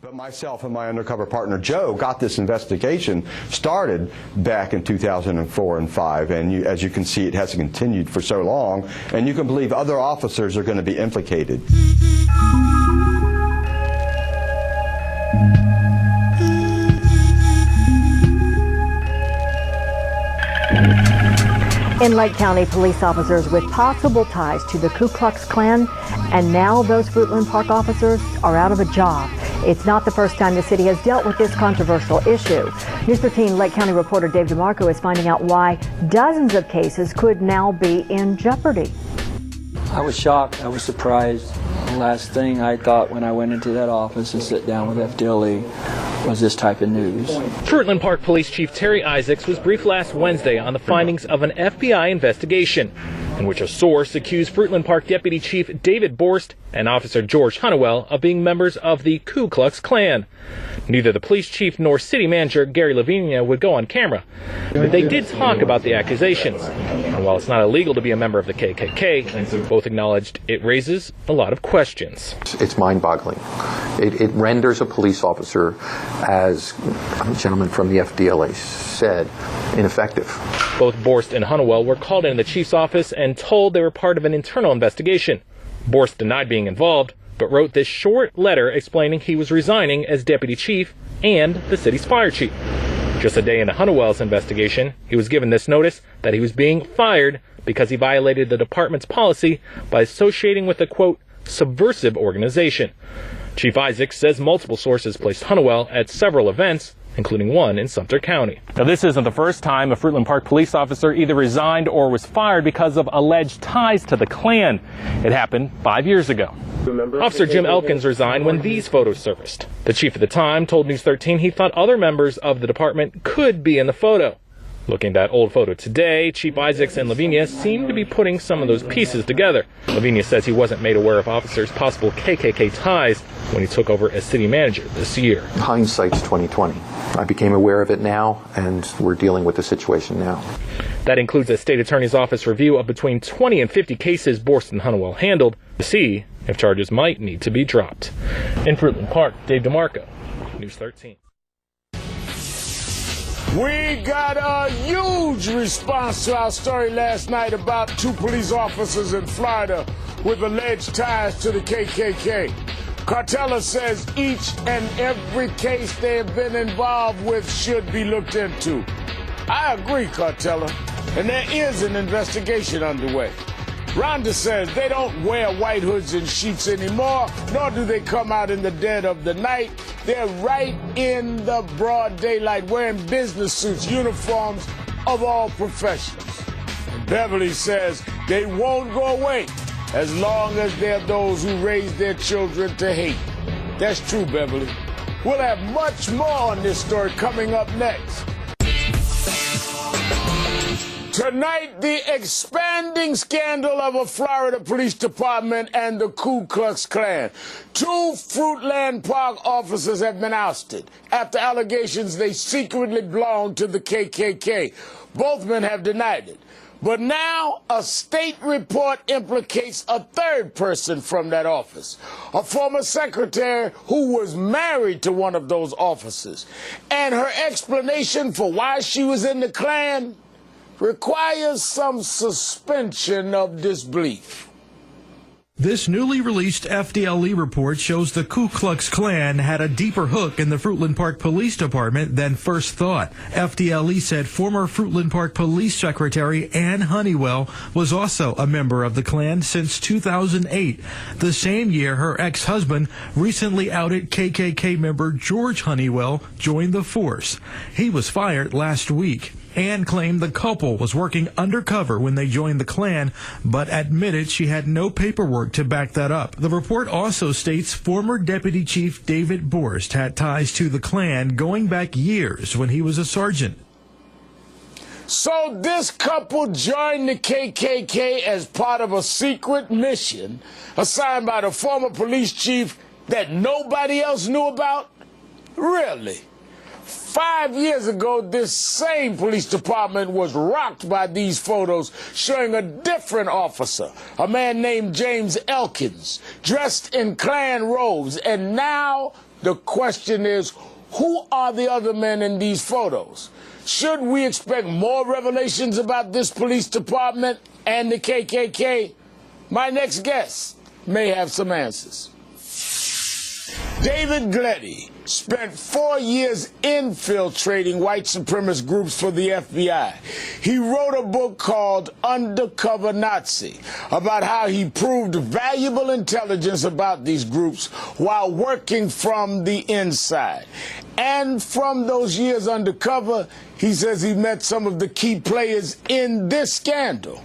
But myself and my undercover partner Joe got this investigation started back in 2004 and 5, and as you can see, it has continued for so long, and you can believe other officers are going to be implicated. In Lake County, police officers with possible ties to the Ku Klux Klan, and now those Fruitland Park officers are out of a job. It's not the first time the city has dealt with this controversial issue. News 13 Lake County reporter Dave DeMarco is finding out why dozens of cases could now be in jeopardy. I was shocked. I was surprised. The last thing I thought when I went into that office and sit down with FDLE was this type of news. Fruitland Park Police Chief Terry Isaacs was briefed last Wednesday on the findings of an FBI investigation in which a source accused Fruitland Park Deputy Chief David Borst and Officer George Honeywell of being members of the Ku Klux Klan. Neither the police chief nor city manager Gary Lavinia would go on camera, but they did talk about the accusations. And while it's not illegal to be a member of the KKK, both acknowledged it raises a lot of questions. It's mind-boggling. It renders a police officer, as a gentleman from the FDLA said, ineffective. Both Borst and Honeywell were called into the chief's office and told they were part of an internal investigation. Borst denied being involved, but wrote this short letter explaining he was resigning as deputy chief and the city's fire chief. Just a day into Honeywell's investigation, he was given this notice that he was being fired because he violated the department's policy by associating with a, quote, subversive organization. Chief Isaacs says multiple sources placed Honeywell at several events, including one in Sumter County. Now, this isn't the first time a Fruitland Park police officer either resigned or was fired because of alleged ties to the Klan. It happened 5 years ago. Officer Jim Elkins resigned when these photos surfaced. The chief at the time told News 13 he thought other members of the department could be in the photo. Looking at that old photo today, Chief Isaacs and Lavinia seem to be putting some of those pieces together. Lavinia says he wasn't made aware of officers' possible KKK ties when he took over as city manager this year. Hindsight's 20/20. I became aware of it now, and we're dealing with the situation now. That includes a state attorney's office review of between 20 and 50 cases Borst and Honeywell handled to see if charges might need to be dropped. In Fruitland Park, Dave DeMarco, News 13. We got a huge response to our story last night about two police officers in Florida with alleged ties to the KKK. Cartella says each and every case they have been involved with should be looked into. I agree, Cartella, and there is an investigation underway. Rhonda says they don't wear white hoods and sheets anymore, nor do they come out in the dead of the night. They're right in the broad daylight wearing business suits, uniforms of all professions. Beverly says they won't go away as long as they're those who raise their children to hate. That's true, Beverly. We'll have much more on this story coming up next. Tonight, the expanding scandal of a Florida police department and the Ku Klux Klan. Two Fruitland Park officers have been ousted after allegations they secretly belonged to the KKK. Both men have denied it. But now a state report implicates a third person from that office, a former secretary who was married to one of those officers. And her explanation for why she was in the Klan requires some suspension of disbelief. This newly released FDLE report shows the Ku Klux Klan had a deeper hook in the Fruitland Park Police Department than first thought. FDLE said former Fruitland Park Police Secretary Ann Honeywell was also a member of the Klan since 2008. The same year, her ex-husband, recently outed KKK member George Honeywell, joined the force. He was fired last week. Ann claimed the couple was working undercover when they joined the Klan, but admitted she had no paperwork to back that up. The report also states former Deputy Chief David Borst had ties to the Klan going back years when he was a sergeant. So this couple joined the KKK as part of a secret mission assigned by the former police chief that nobody else knew about? Really? 5 years ago, this same police department was rocked by these photos showing a different officer, a man named James Elkins, dressed in Klan robes, and now The question is, who are the other men in these photos? Should we expect more revelations about this police department and the KKK? My next guest may have some answers. David Gleddy spent 4 years infiltrating white supremacist groups for the FBI. He wrote a book called Undercover Nazi about how he proved valuable intelligence about these groups while working from the inside. And from those years undercover, he says he met some of the key players in this scandal.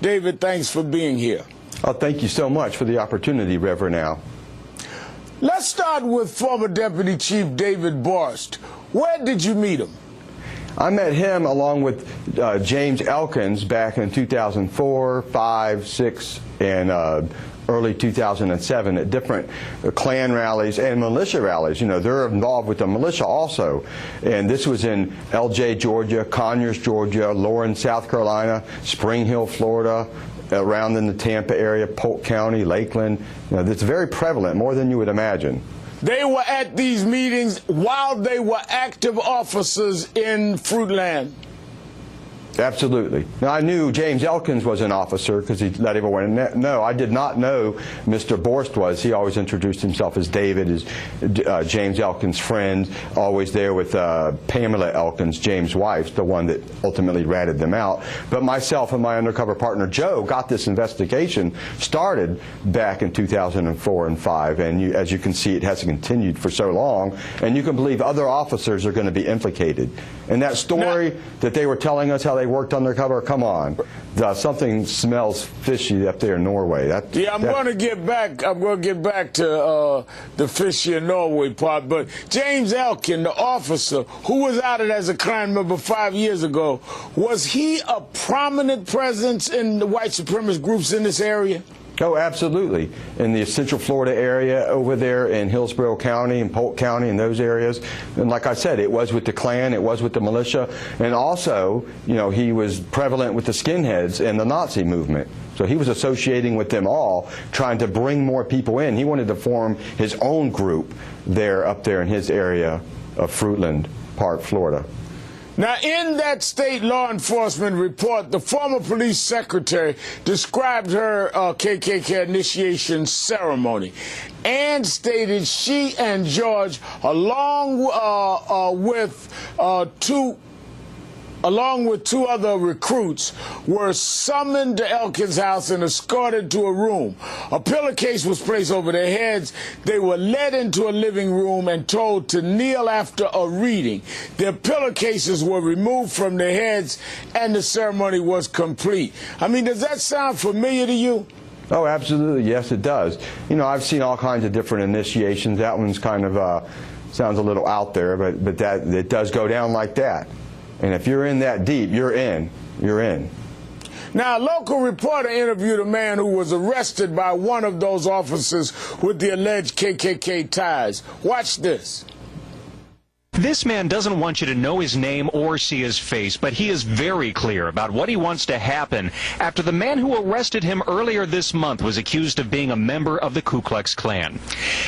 David, thanks for being here. Oh, thank you so much for the opportunity, Reverend Al. Let's start with former Deputy Chief David Borst. Where did you meet him? I met him along with James Elkins back in 2004, 5, 6, and early 2007 at different Klan rallies and militia rallies. You know, they're involved with the militia also. And this was in LJ, Georgia, Conyers, Georgia, Lawrence, South Carolina, Spring Hill, Florida, around in the Tampa area, Polk County, Lakeland. You know, it's very prevalent, more than you would imagine. They were at these meetings while they were active officers in Fruitland. Absolutely. Now, I knew James Elkins was an officer because he let everyone know. No, I did not know Mr. Borst was. He always introduced himself as David, as James Elkins' friend, always there with Pamela Elkins, James' wife, the one that ultimately ratted them out. But myself and my undercover partner, Joe, got this investigation started back in 2004 and 5. And as you can see, it hasn't continued for so long. And you can believe other officers are going to be implicated. And that story that they were telling us how they worked undercover, come on. Something smells fishy up there in Norway. I'm going to get back to the fishy in Norway part. But James Elkin, the officer who was outed as a Klan member 5 years ago, was he a prominent presence in the white supremacist groups in this area? Oh, absolutely. In the Central Florida area over there in Hillsborough County and Polk County and those areas. And like I said, it was with the Klan, it was with the militia, and also, you know, he was prevalent with the skinheads and the Nazi movement. So he was associating with them all, trying to bring more people in. He wanted to form his own group up there in his area of Fruitland Park, Florida. Now, in that state law enforcement report, the former police secretary described her KKK initiation ceremony and stated she and George, along with two other recruits, were summoned to Elkins' house and escorted to a room. A pillowcase was placed over their heads. They were led into a living room and told to kneel after a reading. Their pillowcases were removed from their heads, and the ceremony was complete. I mean, does that sound familiar to you? Oh, absolutely. Yes, it does. You know, I've seen all kinds of different initiations. That one's kind of sounds a little out there, but it does go down like that. And if you're in that deep, you're in. You're in. Now, a local reporter interviewed a man who was arrested by one of those officers with the alleged KKK ties. Watch this. This man doesn't want you to know his name or see his face, but he is very clear about what he wants to happen after the man who arrested him earlier this month was accused of being a member of the Ku Klux Klan.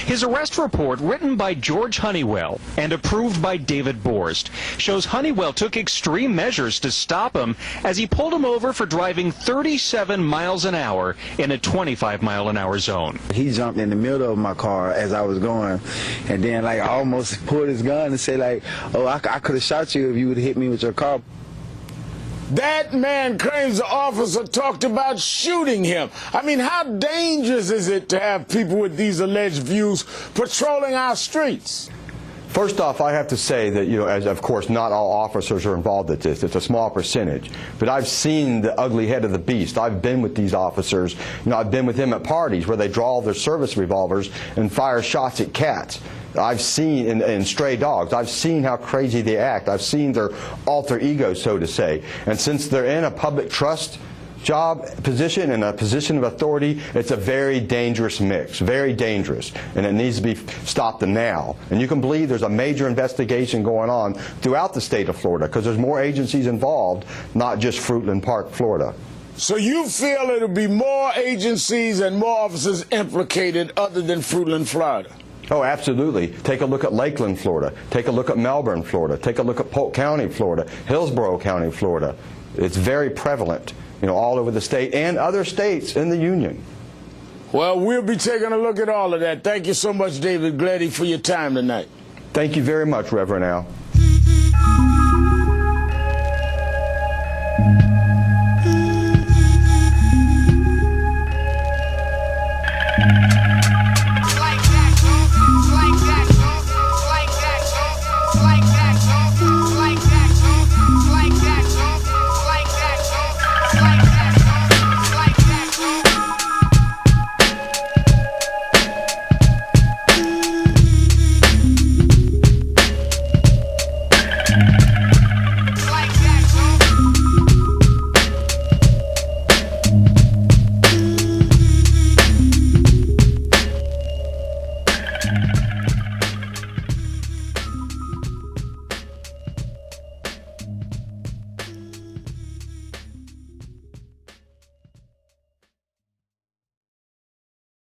His arrest report, written by George Honeywell and approved by David Borst, shows Honeywell took extreme measures to stop him as he pulled him over for driving 37 miles an hour in a 25-mile-an-hour zone. He jumped in the middle of my car as I was going, and then I almost pulled his gun and said, like, oh, I could have shot you if you would have hit me with your car. That man claims the officer talked about shooting him. I mean, how dangerous is it to have people with these alleged views patrolling our streets? First off, I have to say that, you know, as of course not all officers are involved at this. It's a small percentage. But I've seen the ugly head of the beast. I've been with these officers. You know, I've been with them at parties where they draw their service revolvers and fire shots at cats. I've seen, and stray dogs, I've seen how crazy they act. I've seen their alter ego, so to say. And since they're in a public trust job position and a position of authority, it's a very dangerous mix, very dangerous, and it needs to be stopped now. And you can believe there's a major investigation going on throughout the state of Florida because there's more agencies involved, not just Fruitland Park, Florida. So you feel it'll be more agencies and more officers implicated other than Fruitland, Florida? Oh, absolutely. Take a look at Lakeland, Florida. Take a look at Melbourne, Florida. Take a look at Polk County, Florida. Hillsborough County, Florida. It's very prevalent, all over the state and other states in the union. Well, we'll be taking a look at all of that. Thank you so much, David Gleddy, for your time tonight. Thank you very much, Reverend Al.